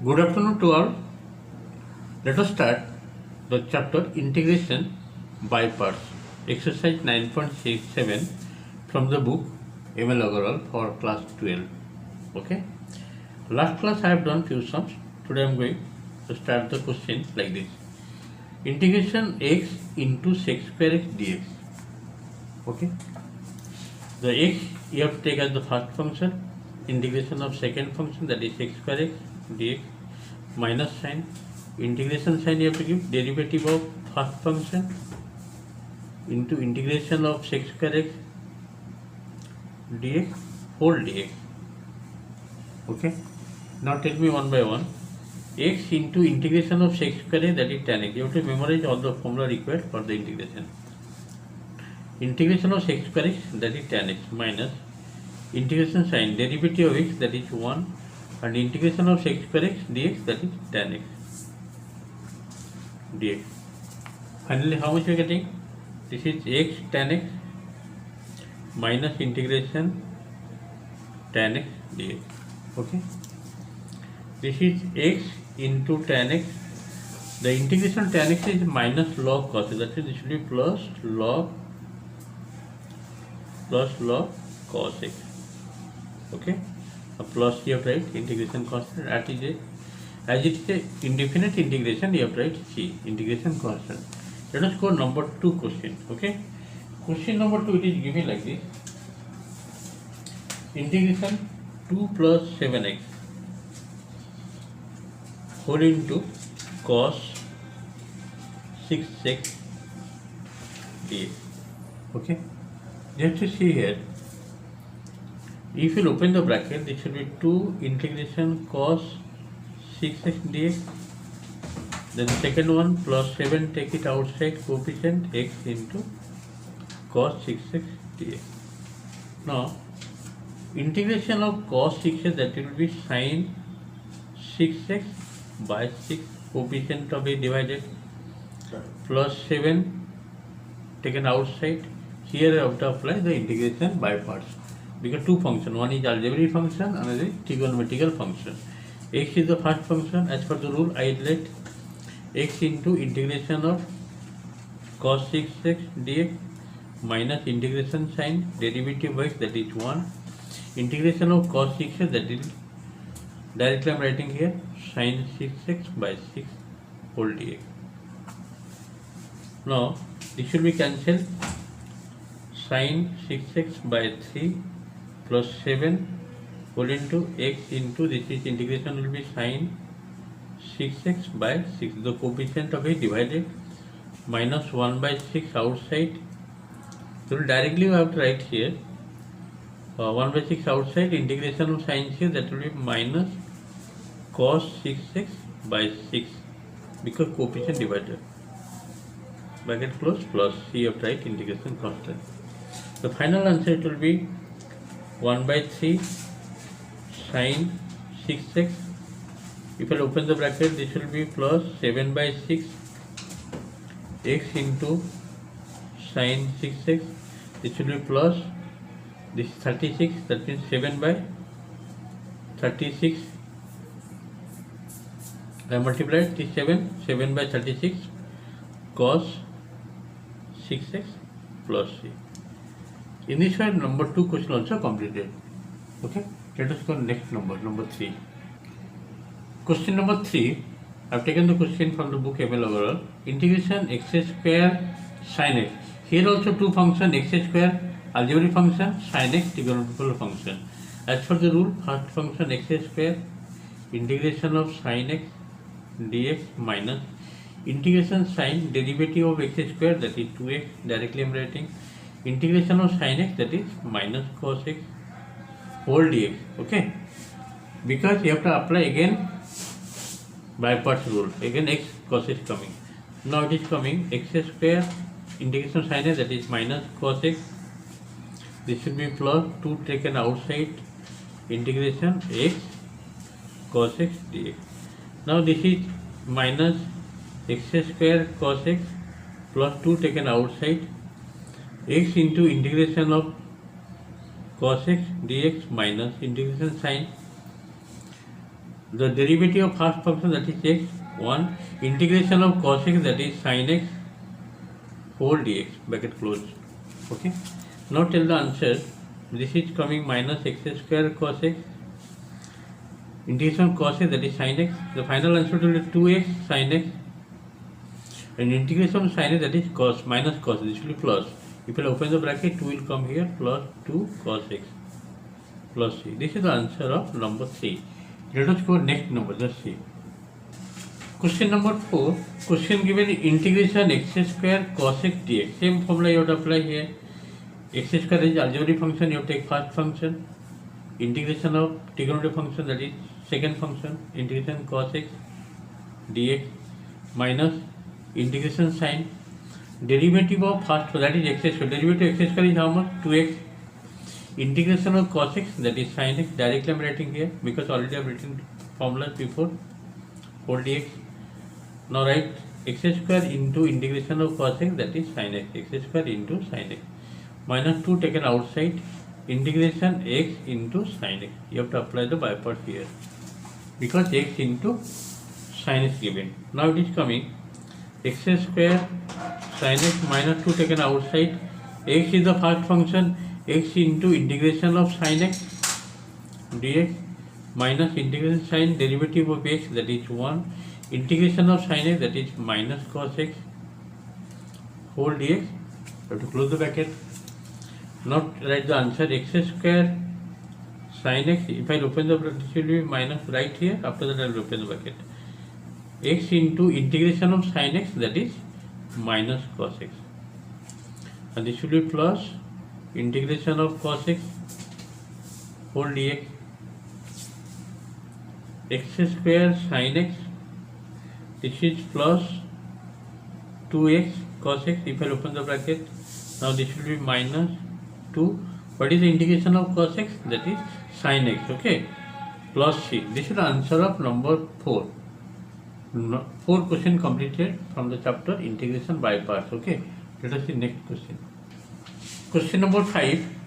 Good afternoon to all. Let us start the chapter Integration by Parts, exercise 9.67 from the book ML Agarwal for class 12. Okay. Last class I have done few sums. Today I am going to start the question like this. Integration x into sec square x dx. Okay. The x you have to take as the first function, integration of second function, that is sec square x dx, minus sign, integration sign you have to give derivative of first function into integration of sec square x dx whole dx. Okay. Now tell me one by one. X into integration of sec square x, that is tan x. You have to memorize all the formula required for the integration. Integration of sec square x, that is tan x, minus integration sign derivative of x, that is 1, and integration of sec square x dx, that is tan x dx. Finally, how much we are getting? This is x tan x minus integration tan x dx. Okay. This is x into tan x. The integration tan x is minus log cos x. That is, this should be plus log cos x. Okay. A plus you have to write integration constant. As it is a indefinite integration, you have to write c, integration constant. Let us go number 2 question. Okay. Question number 2, it is given like this. Integration 2 plus 7x whole into cos 6x dx. Okay. You have to see here. If you open the bracket, this should be 2 integration cos 6x dx. Then the second one plus 7, take it outside, coefficient x into cos 6x dx. Now, integration of cos 6x, that will be sin 6x by 6, coefficient of a divided, plus 7 taken outside. Here I have to apply the integration by parts, because two functions, one is algebraic function, another is trigonometrical function. X is the first function. As per the rule, I let x into integration of cos 6x dx minus integration sign derivative of x, that is 1, integration of cos 6x, that is directly I am writing here sin 6x by 6 whole dx. Now this should be cancelled. Sin 6x by 3 plus 7 whole into x into, this is integration will be sin 6x by 6, the coefficient of a divided, minus 1 by 6 outside. So directly we have to write here 1 by 6 outside, integration of sin 6, that will be minus cos 6x by 6, because coefficient divided, bracket close, plus c, you have to write integration constant. The final answer, it will be 1 by 3 sin 6x. If I open the bracket, this will be plus 7 by 6 x into sin 6x. This will be plus, this is 36, that means 7 by 36. I multiplied this 7 by 36 cos 6x plus c. In this way, number 2 question also completed. Okay. Let us go next number 3. Question number 3, I have taken the question from the book ML Agarwal. Integration x square sin x. Here also two functions, x square algebraic function, sin x trigonometrical function. As per the rule, first function x square, integration of sin x dx minus integration sin derivative of x square, that is 2x, directly I am writing, integration of sin x, that is minus cos x whole dx. Okay. Because you have to apply again by parts rule. Again x cos is coming. Now it is coming x square integration sin x, that is minus cos x. This should be plus 2 taken outside, integration x cos x dx. Now this is minus x square cos x plus 2 taken outside, x into integration of cos x dx minus integration sin the derivative of first function, that is x, 1, integration of cos x, that is sin x whole dx, bracket close. Okay. Now tell the answer. This is coming minus x square cos x, integration of cos x, that is sin x. The final answer will be 2x sin x, and integration of sin x, that is cos, minus cos, this will be plus. If you open the bracket, 2 will come here, plus 2 cos x plus c. This is the answer of number 3. Let us go next number, just see. Question number 4. Question given integration x square cos x dx. Same formula you have to apply here. X square is algebraic function, you have to take first function. Integration of trigonometric function, that is second function. Integration cos x dx minus integration sin. Derivative of first, that is x square. Derivative of x square is how much? 2x. Integration of cos x, that is sin x. Directly I am writing here because already I have written formulas before. Whole dx. Now write x square into integration of cos x, that is sin x. X square into sin x. Minus 2 taken outside. Integration x into sin x. You have to apply the by part here because x into sin x given. Now it is coming x square sin x minus 2 taken outside. X is the first function. X into integration of sin x dx minus integration sin derivative of x, that is 1, integration of sin x, that is minus cos x whole dx. You have to close the bracket. Now write the answer. X square sin x, if I open the bracket, this will be minus right here. After that I will open the bracket. X into integration of sin x, that is minus cos x, and this will be plus integration of cos x whole dx. X square sin x, this is plus 2x cos x. If I open the bracket, now this will be minus 2. What is the integration of cos x? That is sin x. Okay, plus c. This is the answer of number 4. 4 question completed from the chapter integration by parts. Okay, let us see next question. Question number 5.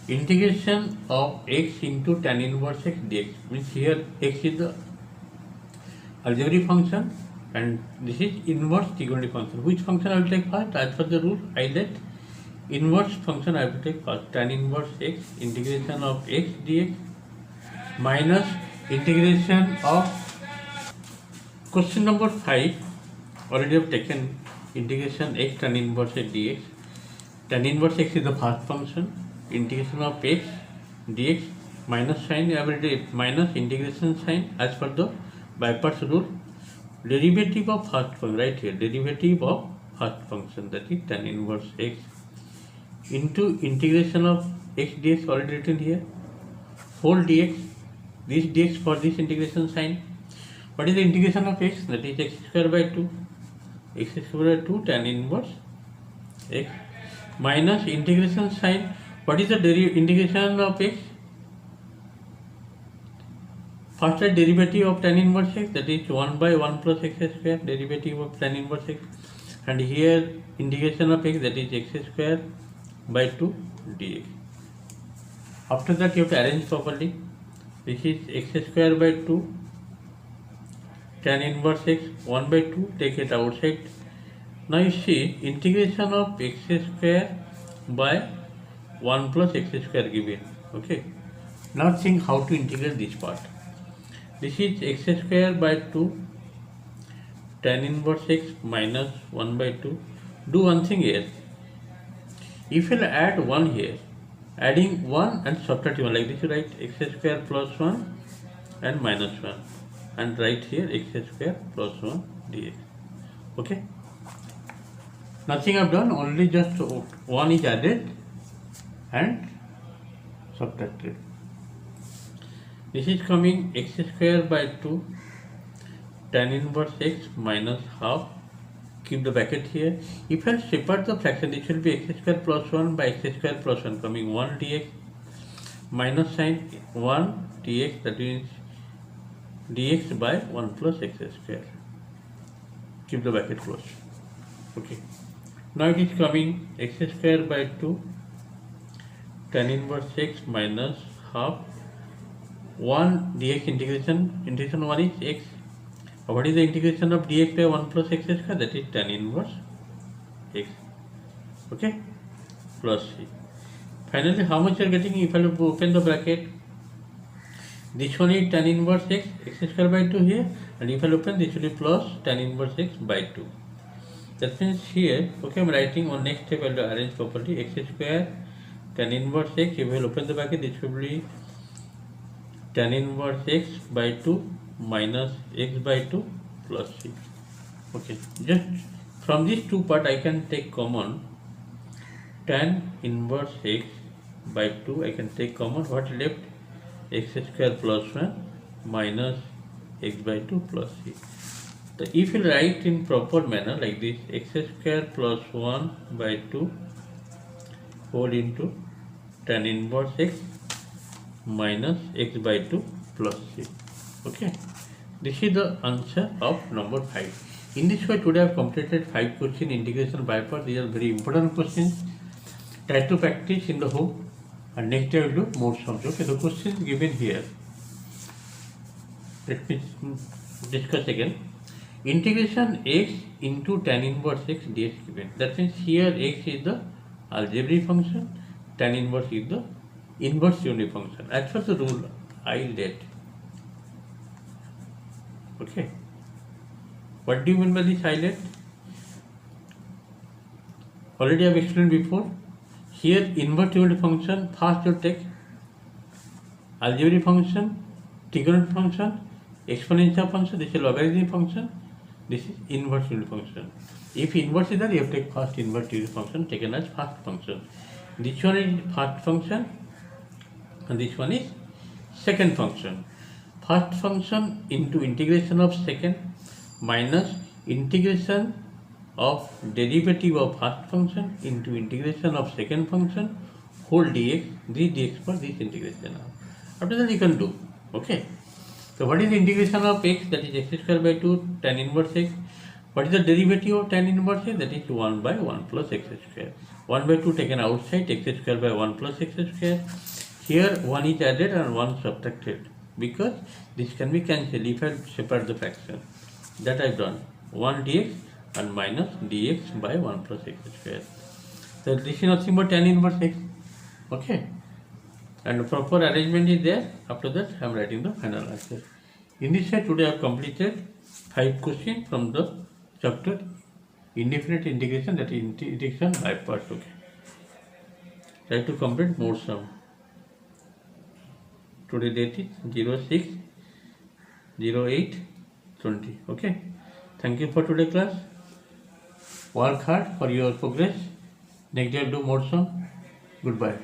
Integration of x into tan inverse x dx. Means here x is the algebraic function and this is inverse trigonometric function. Which function I will take first? As per the rule, I let inverse function I will take first. Tan inverse x, integration of x dx minus integration of. Question number 5. Already have taken integration x tan inverse x dx. Tan inverse x is the first function. Integration of x dx minus sin, I will do minus integration sin as per the by parts rule. Derivative of first function, right here, derivative of first function, that is tan inverse x into integration of x dx, already written here, whole dx, this dx for this integration sign. What is the integration of x? That is x square by 2. X square by 2 tan inverse x minus integration sign. What is the integration of x? First derivative of tan inverse x, that is 1 by 1 plus x square, derivative of tan inverse x, and here integration of x, that is x square by 2 dx. After that you have to arrange properly. This is x square by 2 tan inverse x, 1 by 2, take it outside. Now you see integration of x square by 1 plus x square given. Okay. Now think how to integrate this part. This is x square by 2 tan inverse x minus 1 by 2. Do one thing here. If you add 1 here, adding 1 and subtracting 1, like this, you write x square plus 1 and minus 1, and write here x square plus 1 dx. Okay. Nothing I have done, only just 1 is added and subtracted. This is coming x square by 2 tan inverse x minus half. Keep the bracket here. If I separate the fraction, this will be x square plus 1 by x square plus 1, coming 1 dx minus sin 1 dx, that means dx by 1 plus x square. Keep the bracket closed. Okay. Now it is coming x square by 2 tan inverse x minus half 1 dx integration 1 is x. What is the integration of dx by 1 plus x square? That is tan inverse x. Okay, plus c. Finally, how much you are getting if I open the bracket? This one is tan inverse x square by 2 here, and if I open, this will be plus tan inverse x by 2. That means here, okay, I am writing on next step I will arrange properly x square tan inverse x. If I will open the bracket, this will be tan inverse x by 2 minus x by 2 plus c. Okay, just from these two part I can take common tan inverse x by 2. I can take common. What left? X square plus 1 minus x by 2 plus c. So if you write in proper manner like this, x square plus 1 by 2 whole into tan inverse x minus x by 2 plus c. Okay, this is the answer of number 5. In this way, today I have completed 5 question integration by part. These are very important questions. Try to practice in the home, and next day I will do more sums. Okay, the questions given here. Let me discuss again. Integration x into tan inverse x dx given. That means here x is the algebraic function, tan inverse is the inverse unit function. As per the rule, I let. Okay. What do you mean by this highlight? Already I have explained before. Here inverse unit function, first you take algebraic function, trigonometric function, exponential function, this is logarithmic function, this is inverse unit function. If inverse is there, you have to take first inverse unit function taken as first function. This one is first function and this one is second function. First function into integration of second minus integration of derivative of first function into integration of second function whole dx, this dx for this integration. After that you can do. Okay. So what is the integration of x? That is x square by 2 tan inverse x. What is the derivative of tan inverse x? That is 1 by 1 plus x square. 1 by 2 taken outside, x square by 1 plus x square. Here 1 is added and 1 subtracted because this can be cancelled if I separate the fraction. That I have done. 1 dx and minus dx by 1 plus x square. So this is nothing but tan inverse x. Okay. And proper arrangement is there. After that I am writing the final answer. In this way today I have completed 5 questions from the chapter indefinite integration, that is integration by parts. Okay. Try to complete more sum. Today date is 06/08/20. Okay. Thank you for today class. Work hard for your progress. Next day I'll do more sum. Goodbye.